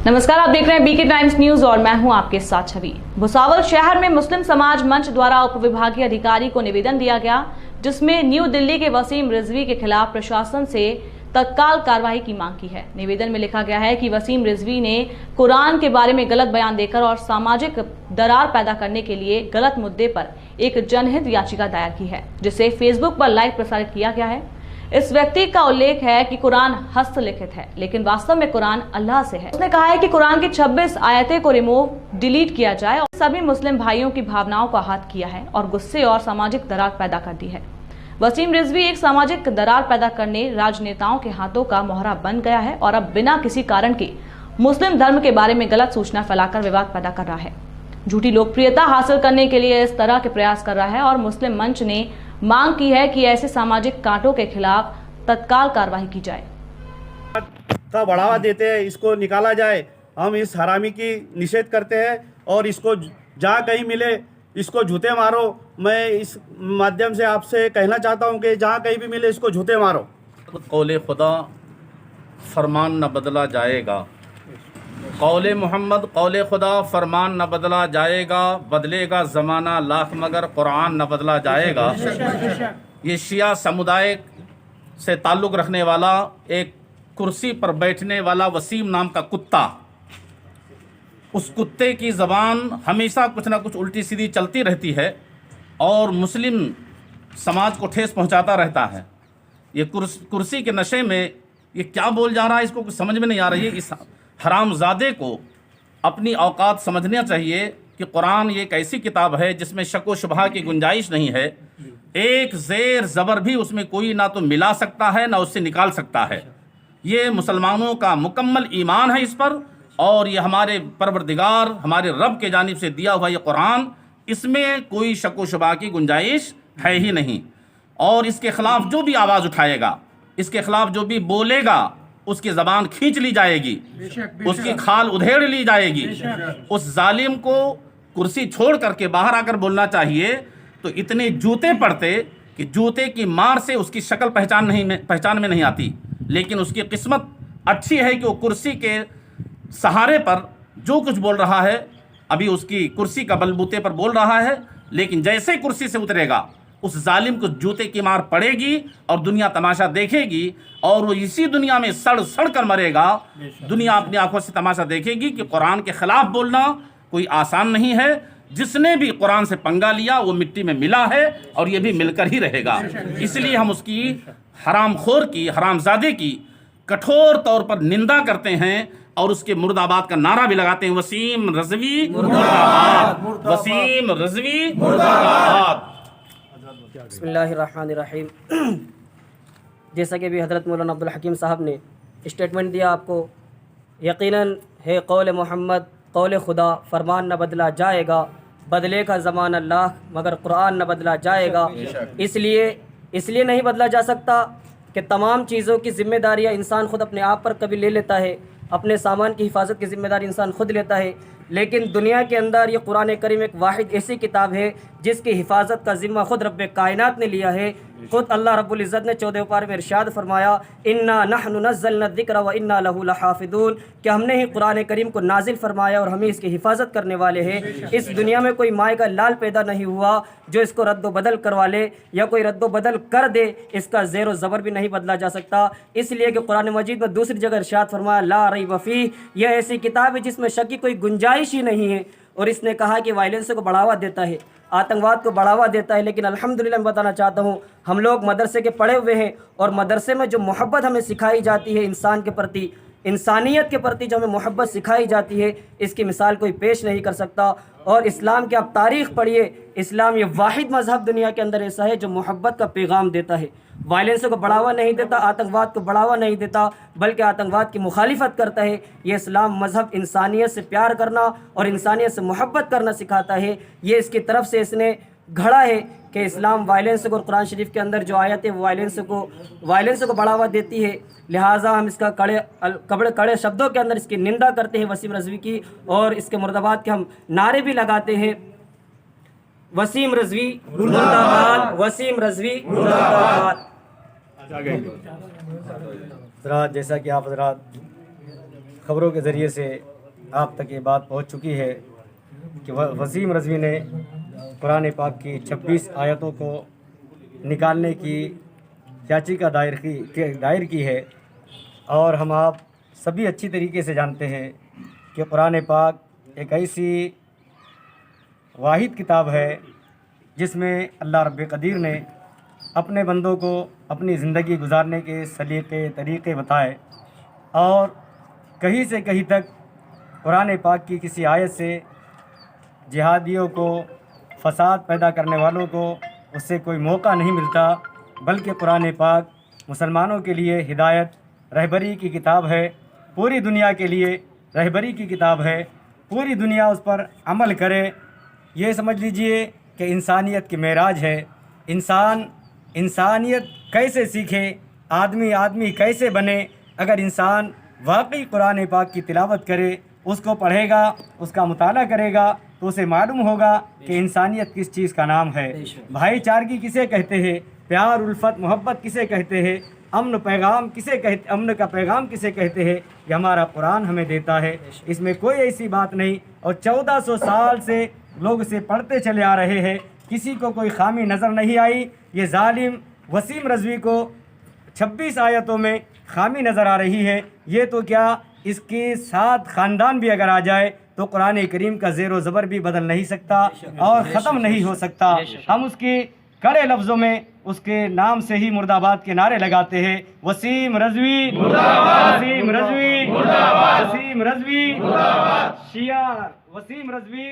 नमस्कार, आप देख रहे हैं बीके टाइम्स न्यूज और मैं हूं आपके साथ छवि। भुसावल शहर में मुस्लिम समाज मंच द्वारा उप विभागीय अधिकारी को निवेदन दिया गया, जिसमें न्यू दिल्ली के वसीम रिजवी के खिलाफ प्रशासन से तत्काल कार्रवाई की मांग की है। निवेदन में लिखा गया है कि वसीम रिजवी ने कुरान के बारे में गलत बयान देकर और सामाजिक दरार पैदा करने के लिए गलत मुद्दे पर एक जनहित याचिका दायर की है, जिसे फेसबुक पर लाइव प्रसारित किया गया है। इस व्यक्ति का उल्लेख है कि कुरान हस्तलिखित है, लेकिन वास्तव में कुरान अल्लाह से है। उसने कहा है कि कुरान की 26 आयतें को डिलीट किया जाए और सभी मुस्लिम भाइयों की भावनाओं को आहत किया है और गुस्से और सामाजिक दरार पैदा कर दी है। वसीम रिजवी एक सामाजिक दरार पैदा करने राजनेताओं के हाथों का मोहरा बन गया है और अब बिना किसी कारण के मुस्लिम धर्म के बारे में गलत सूचना फैलाकर विवाद पैदा कर रहा है। झूठी लोकप्रियता हासिल करने के लिए इस तरह के प्रयास कर रहा है और मुस्लिम मंच ने मांग की है कि ऐसे सामाजिक कांटों के खिलाफ तत्काल कार्रवाई की जाए। का बढ़ावा देते हैं, इसको निकाला जाए। हम इस हरामी की निषेध करते हैं और इसको जहाँ कहीं मिले इसको जूते मारो। मैं इस माध्यम से आपसे कहना चाहता हूँ कि जहाँ कहीं भी मिले इसको जूते मारो। कौले खुदा फरमान न बदला जाएगा, कौले मोहम्मद कौले खुदा फरमान न बदला जाएगा, बदलेगा ज़माना लाख मगर कुरान न बदला जाएगा। ये शिया समुदाय से ताल्लुक़ रखने वाला एक कुर्सी पर बैठने वाला वसीम नाम का कुत्ता, उस कुत्ते की ज़बान हमेशा कुछ ना कुछ उल्टी सीधी चलती रहती है और मुस्लिम समाज को ठेस पहुंचाता रहता है। ये कुर्सी के नशे में ये क्या बोल जा रहा है, इसको कुछ समझ में नहीं आ रही है। इस हरामजादे को अपनी औकात समझना चाहिए कि कुरान ये एक ऐसी किताब है जिसमें शक व शुबहा की गुंजाइश नहीं है। एक ज़ेर ज़बर भी उसमें कोई ना तो मिला सकता है ना उससे निकाल सकता है। ये मुसलमानों का मुकम्मल ईमान है इस पर, और ये हमारे परवरदिगार हमारे रब के जानिब से दिया हुआ ये कुरान, इसमें कोई शक व शुबहा की गुंजाइश है ही नहीं। और इसके ख़िलाफ़ जो भी आवाज़ उठाएगा, इसके ख़िलाफ़ जो भी बोलेगा, उसकी ज़बान खींच ली जाएगी, उसकी खाल उधेड़ ली जाएगी। उस जालिम को कुर्सी छोड़ करके बाहर आकर बोलना चाहिए। तो इतने जूते पड़ते कि जूते की मार से उसकी शक्ल पहचान में नहीं आती, लेकिन उसकी किस्मत अच्छी है कि वो कुर्सी के सहारे पर जो कुछ बोल रहा है, अभी उसकी कुर्सी का बलबूते पर बोल रहा है, लेकिन जैसे कुर्सी से उतरेगा उस जालिम को जूते की मार पड़ेगी और दुनिया तमाशा देखेगी, और वो इसी दुनिया में सड़ सड़ कर मरेगा। दुनिया अपनी आंखों से तमाशा देखेगी कि कुरान के ख़िलाफ़ बोलना कोई आसान नहीं है। जिसने भी कुरान से पंगा लिया वो मिट्टी में मिला है और ये भी मिलकर ही रहेगा। इसलिए हम उसकी हरामखोर की, हरामजादे की कठोर तौर पर निंदा करते हैं और उसके मुर्दाबाद का नारा भी लगाते हैं। वसीम रिजवी मुर्दाबाद, वसीम रिजवी मुर्दाबाद। बिस्मिल्लाहिर्रहमानिर्रहीम। जैसा कि भी हज़रत मौलाना अब्दुल हकीम साहब ने स्टेटमेंट दिया, आपको यकीनन है कौल मोहम्मद कौल खुदा फरमान न बदला जाएगा, बदले का ज़मान अल्लाह मगर कुरान न बदला जाएगा। इसलिए नहीं बदला जा सकता कि तमाम चीज़ों की ज़िम्मेदारियाँ इंसान ख़ुद अपने आप पर कभी ले लेता है। अपने सामान की हिफाजत की ज़िम्मेदारी इंसान खुद लेता है, लेकिन दुनिया के अंदर ये कुरान करीम एक वाहिद ऐसी किताब है जिसकी हिफाजत का ज़िम्मा खुद रब्बे कायनात ने लिया है। खुद अल्लाह रब्बुल इज़्ज़त ने 14वें पारे में इरशाद फरमाया, इन्ना नहनु नज़्ज़लना ज़िक्र व इन्ना लहू लहाफ़िज़ून, कि हमने ही कुरान करीम को नाजिल फरमाया और हमें इसकी हिफाजत करने वाले हैं। इस दुनिया में कोई माए का लाल पैदा नहीं हुआ जो इसको रद्दो बदल करवा ले या कोई रद्दो बदल कर दे। इसका ज़ेर व ज़बर भी नहीं बदला जा सकता। इसलिए कि कुरान मजीद में दूसरी जगह इरशाद फरमाया, ला रैब फ़ीह, यह ऐसी किताब है जिसमें शक की कोई गुंजाइश ही नहीं है। और इसने कहा कि वायलेंस को बढ़ावा देता है, आतंकवाद को बढ़ावा देता है। लेकिन अल्हम्दुलिल्लाह मैं बताना चाहता हूँ, हम लोग मदरसे के पढ़े हुए हैं और मदरसे में जो मोहब्बत हमें सिखाई जाती है इंसान के प्रति, इंसानियत के प्रति जो हमें मोहब्बत सिखाई जाती है, इसकी मिसाल कोई पेश नहीं कर सकता। और इस्लाम की आप तारीख़ पढ़िए, इस्लाम ये वाहिद मज़हब दुनिया के अंदर ऐसा है जो मोहब्बत का पैगाम देता है, वायलेंस को बढ़ावा नहीं देता, आतंकवाद को बढ़ावा नहीं देता, बल्कि आतंकवाद की मुखालिफत करता है। ये इस्लाम मज़हब इंसानियत से प्यार करना और इंसानियत से मोहब्बत करना सिखाता है। ये इसकी तरफ से इसने घड़ा है कि इस्लाम वायलेंस को, और कुरान शरीफ के अंदर जो आयत है वो वायलेंस को बढ़ावा देती है। लिहाजा हम इसका कड़े शब्दों के अंदर इसकी निंदा करते हैं वसीम रिजवी की, और इसके मुर्दाबाद के हम नारे भी लगाते हैं। वसीम रिजवी मुर्दाबाद, वसीम रिजवी मुर्दाबाद। हज़रात, जैसा कि आप हज़रात खबरों के ज़रिए से آپ تک یہ بات پہنچ چکی ہے کہ وسیم رضوی نے قرآن پاک کی 26 آیتوں کو نکالنے کی یاچیکا دائر کی ہے، اور ہم آپ سبھی اچھی طریقے سے جانتے ہیں کہ قرآن پاک ایک ایسی واحد کتاب ہے جس میں اللہ رب قدیر نے اپنے بندوں کو اپنی زندگی گزارنے کے سلیقے طریقے بتائے، اور کہیں سے کہیں تک قرآن پاک کی کسی آیت سے جہادیوں کو، فساد پیدا کرنے والوں کو اس سے کوئی موقع نہیں ملتا، بلکہ قرآن پاک مسلمانوں کے لیے ہدایت رہبری کی کتاب ہے، پوری دنیا کے لیے رہبری کی کتاب ہے، پوری دنیا اس پر عمل کرے۔ یہ سمجھ لیجئے کہ انسانیت کی معراج ہے۔ انسانیت کیسے سیکھے، آدمی کیسے بنے؟ اگر انسان واقعی قرآن پاک کی تلاوت کرے، اس کو پڑھے گا، اس کا مطالعہ کرے گا، تو اسے معلوم ہوگا کہ انسانیت کس چیز کا نام ہے، بھائی چارگی کسے کہتے ہیں، پیار الفت محبت کسے کہتے ہیں، امن کا پیغام کسے کہتے ہیں، یہ ہمارا قرآن ہمیں دیتا ہے۔ اس میں کوئی ایسی بات نہیں، اور 1400 سال سے لوگ اسے پڑھتے چلے آ رہے ہیں، کسی کو کوئی خامی نظر نہیں آئی۔ یہ ظالم وسیم رضوی کو 26 آیتوں میں خامی نظر آ رہی ہے، یہ تو کیا اس کے ساتھ خاندان بھی اگر آ جائے تو قرآن کریم کا زیر و زبر بھی بدل نہیں سکتا اور ختم نہیں ہو سکتا۔ ہم اس کی کڑے لفظوں میں اس کے نام سے ہی مرد آباد کے نعرے لگاتے ہیں، وسیم رضوی وسیم رضوی وسیم رضوی شیعہ وسیم رضوی